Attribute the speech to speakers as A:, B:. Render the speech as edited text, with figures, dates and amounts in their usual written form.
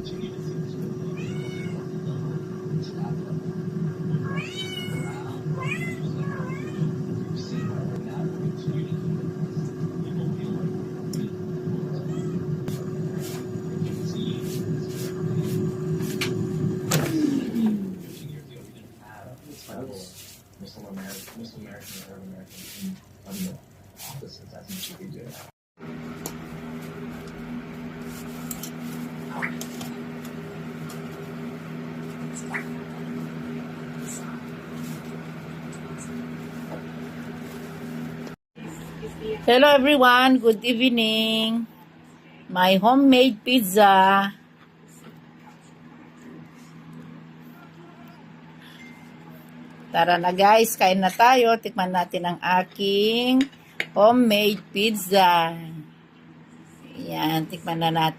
A: Muslim American or Arab American on the opposites as you should be doing.
B: Hello everyone, good evening. My homemade pizza. Tara na guys, kain na tayo. Tikman natin ang aking homemade pizza. Ayan, tikman na natin.